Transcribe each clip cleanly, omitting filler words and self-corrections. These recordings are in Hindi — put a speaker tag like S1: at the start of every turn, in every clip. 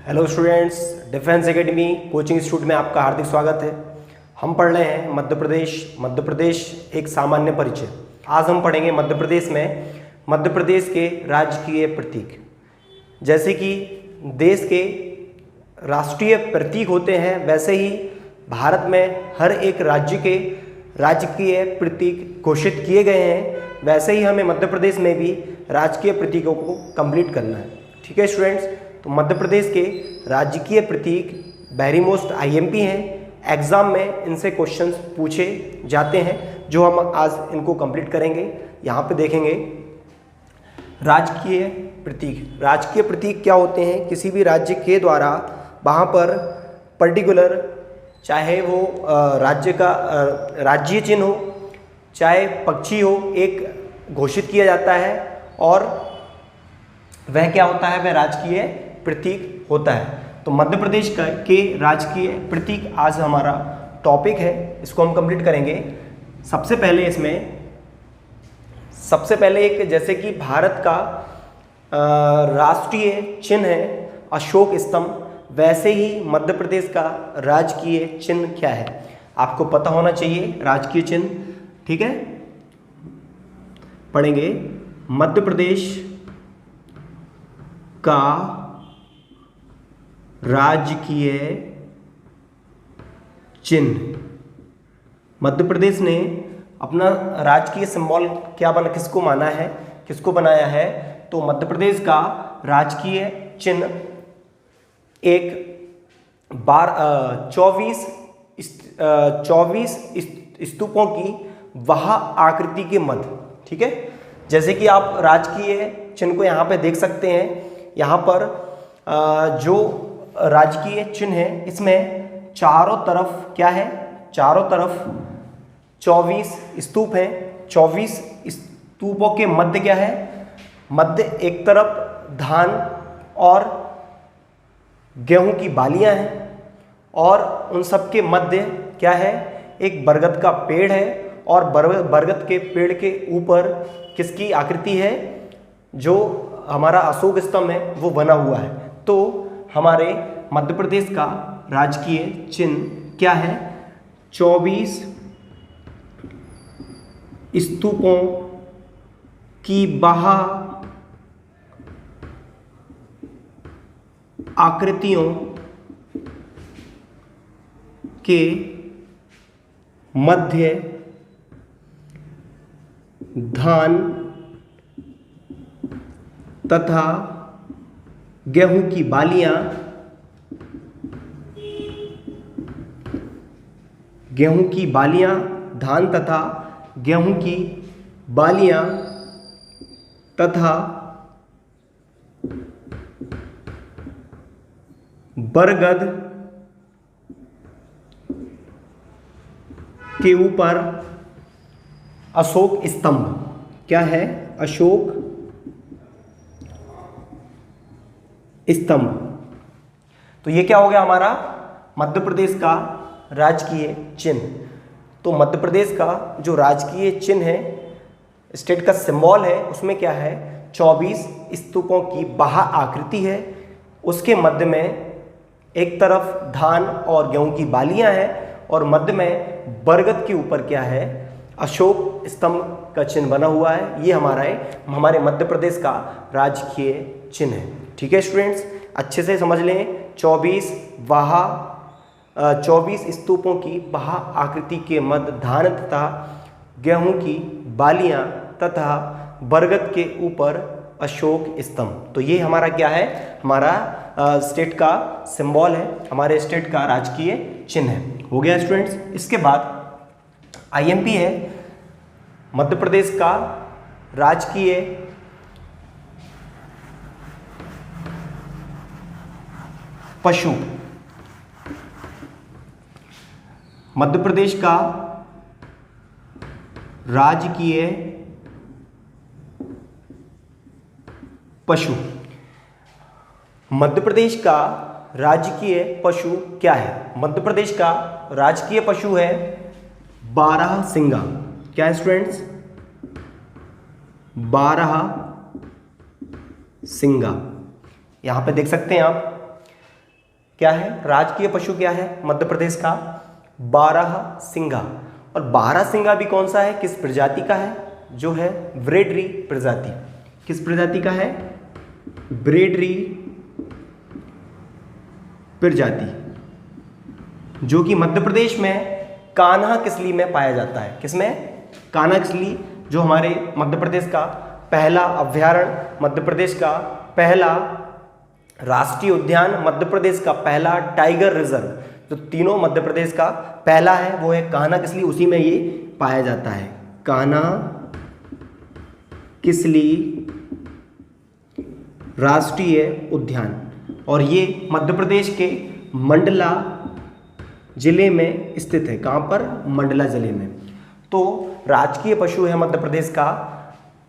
S1: Hello students, defence academy coaching institute में आपका हार्दिक स्वागत है। हम पढ़ रहे हैं मध्य प्रदेश एक सामान्य परिचय। आज हम पढ़ेंगे मध्य प्रदेश में मध्य प्रदेश के राजकीय प्रतीक। जैसे कि देश के राष्ट्रीय प्रतीक होते हैं, वैसे ही भारत में हर एक राज्य के राजकीय प्रतीक घोषित किए गए हैं। वैसे ही हमें मध्य प्रदेश में भी राजकीय प्रतीकों को कंप्लीट करना है। ठीक है स्टूडेंट्स, तो मध्य प्रदेश के राजकीय प्रतीक वेरी मोस्ट आईएमपी हैं। एग्जाम में इनसे क्वेश्चंस पूछे जाते हैं, जो हम आज इनको कंप्लीट करेंगे। यहाँ पे देखेंगे राजकीय प्रतीक। राजकीय प्रतीक क्या होते हैं? किसी भी राज्य के द्वारा वहाँ पर पर्टिकुलर, चाहे वो राज्य का राज्य चिन्ह हो, चाहे पक्षी हो, एक घोषित किया जाता है और वह क्या होता है? वह राजकीय प्रतीक होता है। तो मध्य प्रदेश के राजकीय प्रतीक आज हमारा टॉपिक है, इसको हम कंप्लीट करेंगे। सबसे पहले एक, जैसे कि भारत का राष्ट्रीय चिन्ह है अशोक स्तंभ, वैसे ही मध्य प्रदेश का राजकीय चिन्ह क्या है? आपको पता होना चाहिए राजकीय चिन्ह। ठीक है, पढ़ेंगे मध्य प्रदेश का राजकीय चिन्ह। मध्य प्रदेश ने अपना राजकीय सिंबल किसको बनाया है? तो मध्य प्रदेश का राजकीय चिन्ह एक 24 स्तूपों की वह आकृति के मध्य। ठीक है, जैसे कि आप राजकीय चिन्ह को यहाँ पे देख सकते हैं। यहाँ पर जो राजकीय चिन्ह है, इसमें चारों तरफ क्या है? चारों तरफ 24 स्तूप हैं। 24 स्तूपों के मध्य क्या है? मध्य एक तरफ धान और गेहूं की बालियां हैं, और उन सब के मध्य क्या है? एक बरगद का पेड़ है, और बरगद के पेड़ के ऊपर किसकी आकृति है? जो हमारा अशोक स्तंभ है वो बना हुआ है। तो हमारे मध्य प्रदेश का राजकीय चिन्ह क्या है? 24 स्तूपों की बाह आकृतियों के मध्य धान तथा गेहूं की बालियां, धान तथा गेहूं की बालियां तथा बरगद के ऊपर अशोक स्तंभ। क्या है? अशोक स्तंभ। तो ये क्या हो गया? हमारा मध्य प्रदेश का राजकीय चिन्ह। तो मध्य प्रदेश का जो राजकीय चिन्ह है, स्टेट का सिंबल है, उसमें क्या है? 24 स्तूपों की बाह आकृति है। उसके मध्य में एक तरफ धान और गेहूं की बालियां हैं, और मध्य में बरगद के ऊपर क्या है? अशोक स्तंभ का चिन्ह बना हुआ है। ये हमारे मध्य प्रदेश का राजकीय चिन्ह है। ठीक है स्टूडेंट्स, अच्छे से समझ लें। 24 स्तूपों की बाह आकृति के मध्य धान तथा गेहूं की बालियां तथा बरगद के ऊपर अशोक स्तंभ। तो ये हमारा क्या है? हमारा स्टेट का सिंबल है, हमारे स्टेट का राजकीय चिन्ह है। हो गया स्टूडेंट्स। इसके बाद आईएमपी है मध्य प्रदेश का राजकीय पशु। मध्य प्रदेश का राजकीय पशु। मध्य प्रदेश का राजकीय पशु क्या है? मध्य प्रदेश का राजकीय पशु है बारहसिंगा। क्या है स्टूडेंट्स? बारहसिंगा। यहाँ पे देख सकते हैं आप, क्या है, राजकीय पशु क्या है मध्य प्रदेश का, बारहसिंगा। और बारहसिंगा भी कौन सा है, किस प्रजाति का है, जो है ब्रेडरी प्रजाति। किस प्रजाति का है, ब्रेडरी प्रजाति, जो कि मध्य प्रदेश में कान्हा किसली में पाया जाता है। किसमें, कान्हा किसली, जो हमारे मध्य प्रदेश का पहला अभयारण्य, मध्य प्रदेश का पहला राष्ट्रीय उद्यान, मध्य प्रदेश का पहला टाइगर रिजर्व, जो तीनों मध्य प्रदेश का पहला है वो है कान्हा किसली, उसी में ये पाया जाता है, कान्हा किसली राष्ट्रीय उद्यान। और ये मध्य प्रदेश के मंडला जिले में स्थित है। कहाँ पर, मंडला जिले में। तो राजकीय पशु है मध्य प्रदेश का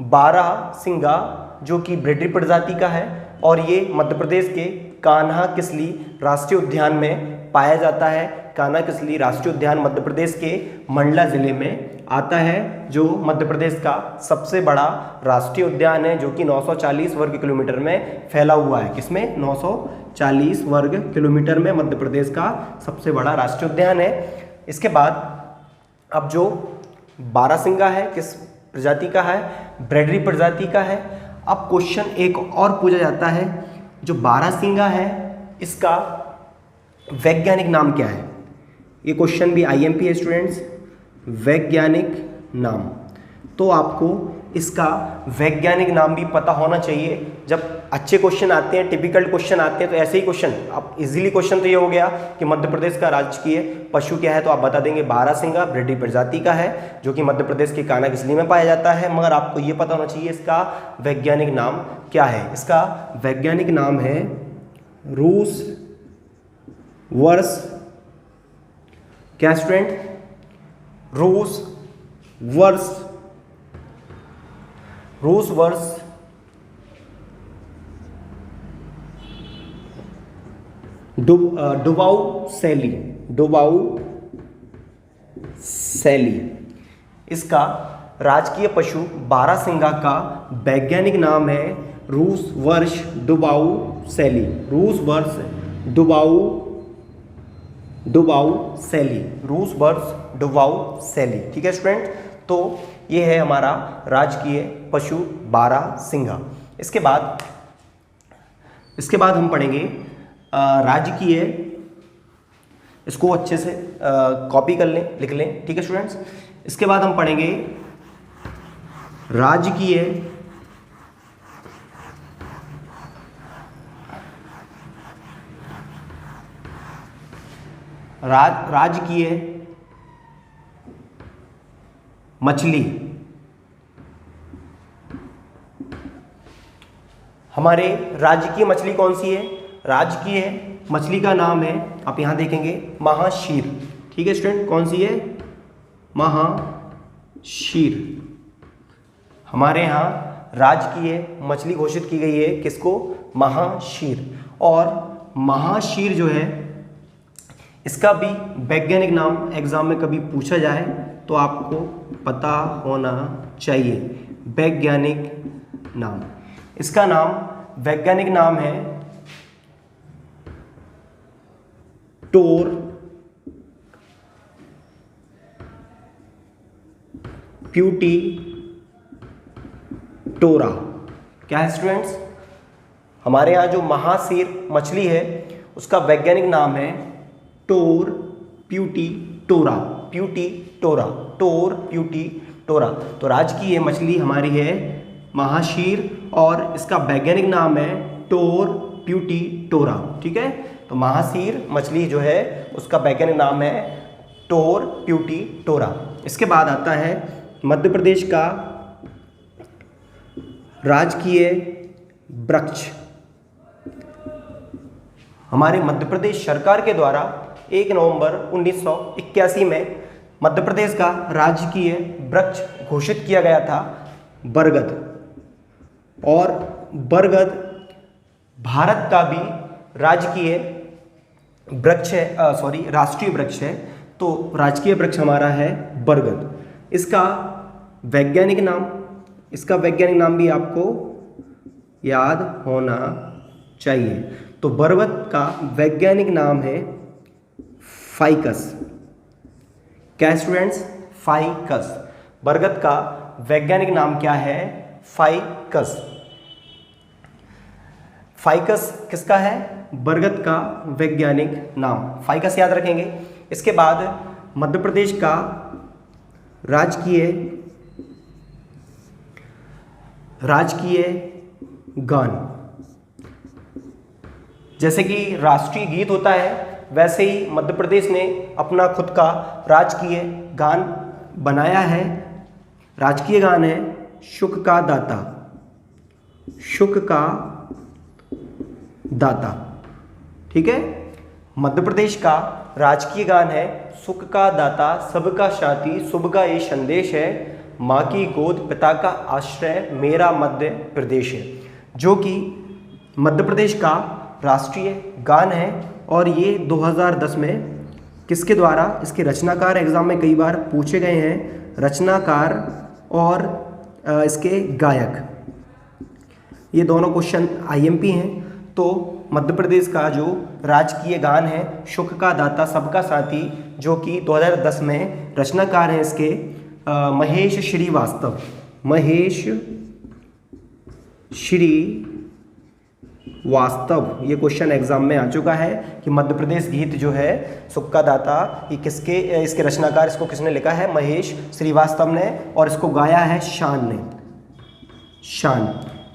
S1: बारहसिंगा, जो कि ब्रेडरी प्रजाति का है, और ये मध्य प्रदेश के कान्हा किसली राष्ट्रीय उद्यान में पाया जाता है। कान्हा किसली राष्ट्रीय उद्यान मध्य प्रदेश के मंडला जिले में आता है, जो मध्य प्रदेश का सबसे बड़ा राष्ट्रीय उद्यान है, जो कि 940 वर्ग किलोमीटर में फैला हुआ है। किसमें, 940 वर्ग किलोमीटर में मध्य प्रदेश का सबसे बड़ा राष्ट्रीय उद्यान है। इसके बाद अब जो बारहसिंगा है किस प्रजाति का है, ब्रेडरी प्रजाति का है। अब क्वेश्चन एक और पूछा जाता है, जो बारहसिंगा है इसका वैज्ञानिक नाम क्या है। ये क्वेश्चन भी आईएमपी है स्टूडेंट्स, वैज्ञानिक नाम। तो आपको इसका वैज्ञानिक नाम भी पता होना चाहिए। जब अच्छे क्वेश्चन आते हैं, टिपिकल क्वेश्चन आते हैं, तो ऐसे ही क्वेश्चन अब इजीली क्वेश्चन तो ये हो गया कि मध्य प्रदेश का राजकीय पशु क्या है, तो आप बता देंगे बारहसिंगा ब्रेडरी प्रजाति का है, जो कि मध्य प्रदेश के कान्हा किसली में पाया जाता है। मगर आपको ये पता होना चाहिए इसका वैज्ञानिक नाम क्या है। इसका वैज्ञानिक नाम है रूस वर्स, क्या स्टूडेंट, रूस वर्स डुबाऊ सैली। इसका राजकीय पशु बारहसिंगा का वैज्ञानिक नाम है रूस वर्ष डुबाऊ सैली, रूस वर्ष डुबाऊ सैली। ठीक है स्टूडेंट, तो ये है हमारा राजकीय पशु बारहसिंगा। इसके बाद हम पढ़ेंगे राजकीय, इसको अच्छे से कॉपी कर लें, लिख लें। ठीक है स्टूडेंट्स, इसके बाद हम पढ़ेंगे राजकीय मछली। हमारे राजकीय मछली कौन सी है, राजकीय मछली का नाम है, आप यहां देखेंगे महाशीर। ठीक है स्टूडेंट, कौन सी है, महाशीर। हमारे यहाँ राजकीय मछली घोषित की गई है किसको, महाशीर। और महाशीर जो है इसका भी वैज्ञानिक नाम एग्जाम में कभी पूछा जाए तो आपको पता होना चाहिए। वैज्ञानिक नाम, इसका वैज्ञानिक नाम है टोर प्यूटी टोरा। क्या है स्टूडेंट्स, हमारे यहाँ जो महाशीर मछली है उसका वैज्ञानिक नाम है टोर प्यूटी टोरा, टोर प्यूटी टोरा। तो राजकीय मछली हमारी है महाशीर और इसका वैज्ञानिक नाम है टोर प्यूटी टोरा। ठीक है, तो महाशीर मछली जो है उसका वैज्ञानिक नाम है टोर प्यूटी टोरा। इसके बाद आता है मध्य प्रदेश का राजकीय वृक्ष। हमारे मध्य प्रदेश सरकार के द्वारा 1 नवंबर 1981 में मध्य प्रदेश का राजकीय वृक्ष घोषित किया गया था बरगद। और बरगद भारत का भी राजकीय वृक्ष है, राष्ट्रीय वृक्ष है। तो राजकीय वृक्ष हमारा है बरगद। इसका वैज्ञानिक नाम भी आपको याद होना चाहिए। तो बरगद का वैज्ञानिक नाम है फाइकस। क्या स्टूडेंट्स? फाइकस। बरगद का वैज्ञानिक नाम क्या है? फाइकस। फाइकस किसका है? बरगद का वैज्ञानिक नाम। फाइकस याद रखेंगे। इसके बाद मध्य प्रदेश का राजकीय गान, जैसे कि राष्ट्रीय गीत होता है वैसे ही मध्य प्रदेश ने अपना खुद का राजकीय गान बनाया है। राजकीय गान है शुक का दाता। शुक का दाता, ठीक है। मध्य प्रदेश का राजकीय गान है सुख का दाता, सबका साथी, शुभ का ये संदेश है, माँ की गोद पिता का आश्रय, मेरा मध्य प्रदेश है, जो कि मध्य प्रदेश का राष्ट्रीय गान है। और ये 2010 में किसके द्वारा, इसके रचनाकार एग्जाम में कई बार पूछे गए हैं, रचनाकार और इसके गायक, ये दोनों क्वेश्चन आईएमपी हैं। तो मध्य प्रदेश का जो राजकीय गान है सुख का दाता सबका साथी, जो कि 2010 में रचनाकार हैं इसके महेश श्रीवास्तव। महेश श्रीवास्तव, ये क्वेश्चन एग्जाम में आ चुका है कि मध्य प्रदेश गीत जो है सुख का दाता, ये किसके, इसके रचनाकार, इसको किसने लिखा है? महेश श्रीवास्तव ने, और इसको गाया है शान ने। शान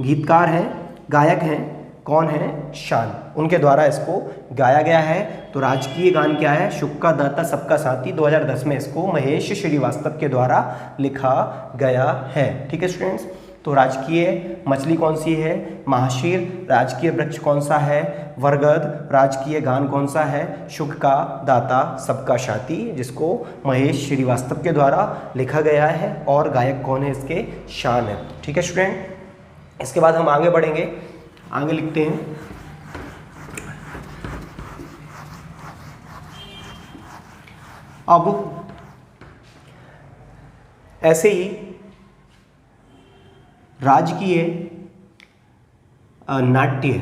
S1: गीतकार हैं, गायक हैं, कौन है? शान, उनके द्वारा इसको गाया गया है। तो राजकीय गान क्या है? शुक का दाता सबका साथी, 2010 में इसको महेश श्रीवास्तव के द्वारा लिखा गया है। ठीक है स्टूडेंट्स, तो राजकीय मछली कौन सी है? महाशीर। राजकीय वृक्ष कौन सा है? बरगद। राजकीय गान कौन सा है? शुक का दाता सबका साथी, जिसको महेश श्रीवास्तव के द्वारा लिखा गया है, और गायक कौन है इसके? शान है। ठीक है स्टूडेंट, इसके बाद हम आगे बढ़ेंगे, आगे लिखते हैं। अब ऐसे ही राजकीय नाट्य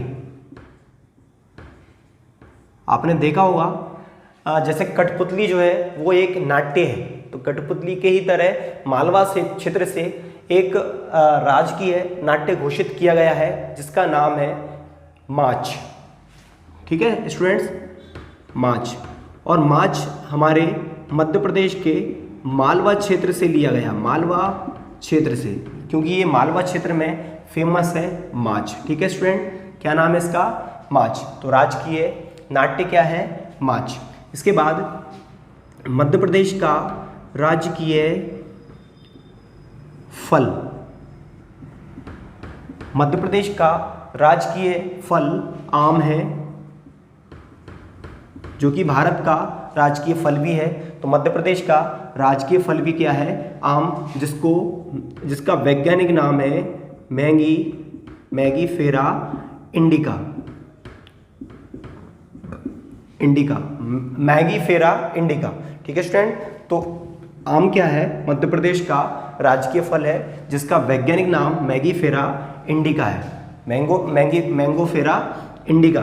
S1: आपने देखा होगा, जैसे कठपुतली जो है वो एक नाट्य है, तो कठपुतली के ही तरह मालवा से क्षेत्र से एक राजकीय नाट्य घोषित किया गया है जिसका नाम है माच। ठीक है स्टूडेंट्स, माच। और माच हमारे मध्य प्रदेश के मालवा क्षेत्र से लिया गया, मालवा क्षेत्र से, क्योंकि ये मालवा क्षेत्र में फेमस है माच। ठीक है स्टूडेंट, क्या नाम है इसका? माच। तो राजकीय नाट्य क्या है? माच। इसके बाद मध्य प्रदेश का राजकीय फल, मध्य प्रदेश का राजकीय फल आम है, जो कि भारत का राजकीय फल भी है। तो मध्य प्रदेश का राजकीय फल भी क्या है? आम, जिसका वैज्ञानिक नाम है मैंगीफेरा इंडिका। Mangifera indica. ठीक है स्टूडेंट, तो आम क्या है? मध्य प्रदेश का राजकीय फल है जिसका वैज्ञानिक नाम मैंगीफेरा इंडिका है। मैंगोफेरा इंडिका,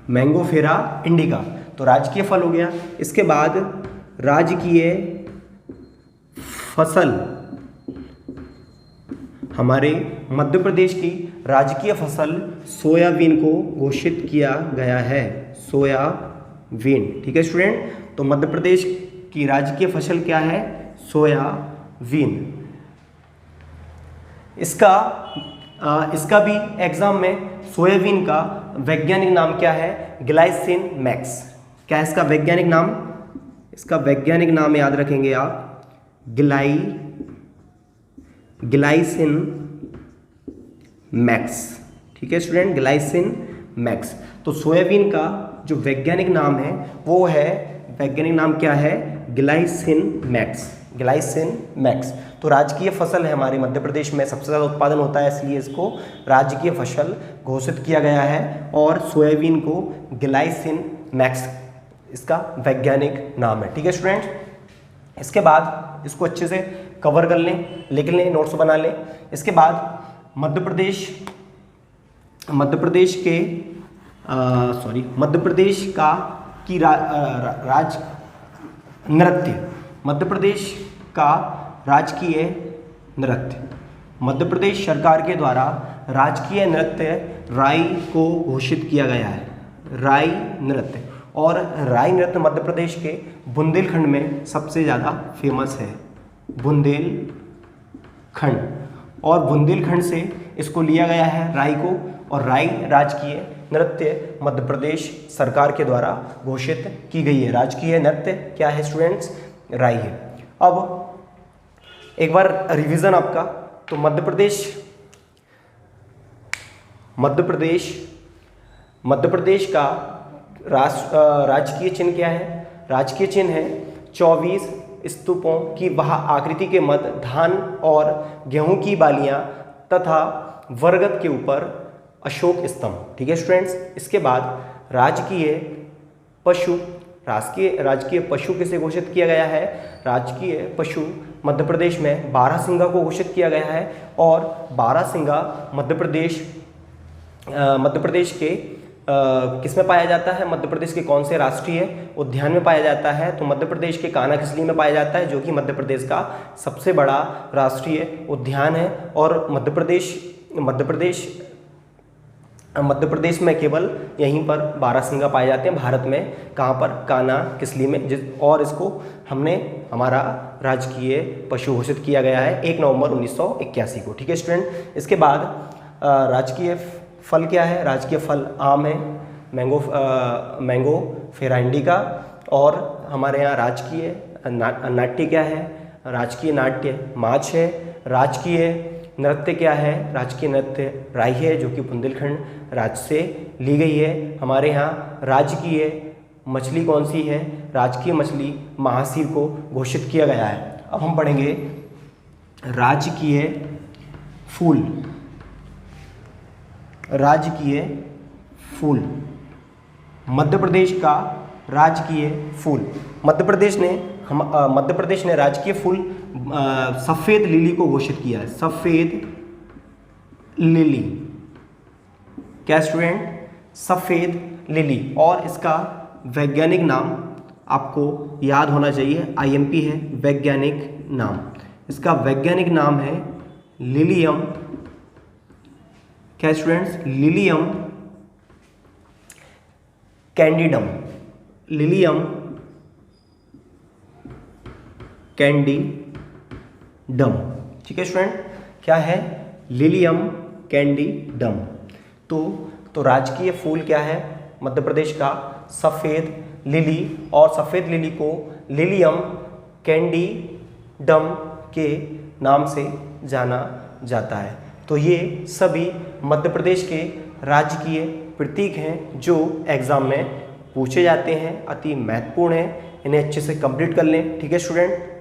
S1: मैंगोफेरा इंडिका, तो राजकीय फल हो गया। इसके बाद राजकीय फसल, हमारे मध्य प्रदेश की राजकीय फसल सोयाबीन को घोषित किया गया है, सोयाबीन। ठीक है स्टूडेंट, तो मध्य प्रदेश की राजकीय फसल क्या है? सोयाबीन। इसका भी एग्जाम में सोयाबीन का वैज्ञानिक नाम क्या है? Glycine max. क्या है इसका वैज्ञानिक नाम? इसका वैज्ञानिक नाम याद रखेंगे आप, ग्लाइसिन मैक्स। ठीक है स्टूडेंट, ग्लाइसिन मैक्स। तो सोयाबीन का जो वैज्ञानिक नाम है वो है, वैज्ञानिक नाम क्या है? Glycine max. Glycine max. तो राजकीय फसल है हमारे मध्य प्रदेश में, सबसे ज़्यादा उत्पादन होता है, इसलिए इसको राजकीय फसल घोषित किया गया है। और सोयाबीन को ग्लाइसिन मैक्स इसका वैज्ञानिक नाम है। ठीक है स्टूडेंट, इसके बाद इसको अच्छे से कवर कर लें, लिख लें, नोट्स बना लें। इसके बाद मध्य प्रदेश का की राज नृत्य, मध्य प्रदेश का राजकीय नृत्य, मध्य प्रदेश सरकार के द्वारा राजकीय नृत्य राई को घोषित किया गया है। राई नृत्य, और राई नृत्य मध्य प्रदेश के बुंदेलखंड में सबसे ज़्यादा फेमस है, बुंदेलखंड, और बुंदेलखंड से इसको लिया गया है राई को, और राई राजकीय नृत्य मध्य प्रदेश सरकार के द्वारा घोषित की गई है। राजकीय नृत्य क्या है स्टूडेंट्स? राई है। अब एक बार रिवीजन आपका, तो मध्य प्रदेश का राजकीय चिन्ह क्या है? राजकीय चिन्ह है 24 स्तूपों की वह आकृति के मध्य धान और गेहूं की बालियां तथा बरगद के ऊपर अशोक स्तंभ। ठीक है स्टूडेंट्स। इसके बाद राजकीय पशु किसे घोषित किया गया है? राजकीय पशु मध्य प्रदेश में बारहसिंगा को घोषित किया गया है, और बारहसिंगा मध्य प्रदेश के किस में पाया जाता है? मध्य प्रदेश के कौन से राष्ट्रीय उद्यान में पाया जाता है? तो मध्य प्रदेश के कान्हा-किसली में पाया जाता है, जो कि मध्य प्रदेश का सबसे बड़ा राष्ट्रीय उद्यान है। और मध्य प्रदेश में केवल यहीं पर बारहसिंगा पाए जाते हैं भारत में। कहाँ पर? कान्हा-किसली में। और इसको हमने हमारा राजकीय पशु घोषित किया गया है 1 नवंबर 1981 को। ठीक है स्टूडेंट। इसके बाद राजकीय फल क्या है? राजकीय फल आम है, मैंगो फेराइंडी का। और हमारे यहाँ राजकीय नाट्य क्या है? राजकीय नाट्य माछ है। राजकीय नृत्य क्या है? राजकीय नृत्य राई है, जो कि बुंदेलखंड राज्य से ली गई है। हमारे यहाँ राजकीय मछली कौन सी है? राजकीय मछली महासीर को घोषित किया गया है। अब हम पढ़ेंगे राजकीय फूल। राजकीय फूल, मध्य प्रदेश का राजकीय फूल। मध्य प्रदेश ने राजकीय फूल सफ़ेद लिली को घोषित किया है। सफ़ेद लिली क्या स्टूडेंट? सफ़ेद लिली। और इसका वैज्ञानिक नाम आपको याद होना चाहिए, IMP है वैज्ञानिक नाम। इसका वैज्ञानिक नाम है लिलियम, क्या स्टूडेंट्स? लिलियम कैंडिडम। लिलियम कैंडिडम। ठीक है स्टूडेंट, क्या है? लिलियम कैंडिडम। तो राजकीय फूल क्या है मध्य प्रदेश का? सफ़ेद लिली, और सफ़ेद लिली को लिलियम कैंडिडम के नाम से जाना जाता है। तो ये सभी मध्य प्रदेश के राजकीय प्रतीक हैं जो एग्ज़ाम में पूछे जाते हैं, अति महत्वपूर्ण हैं। इन्हें अच्छे से कंप्लीट कर लें। ठीक है स्टूडेंट।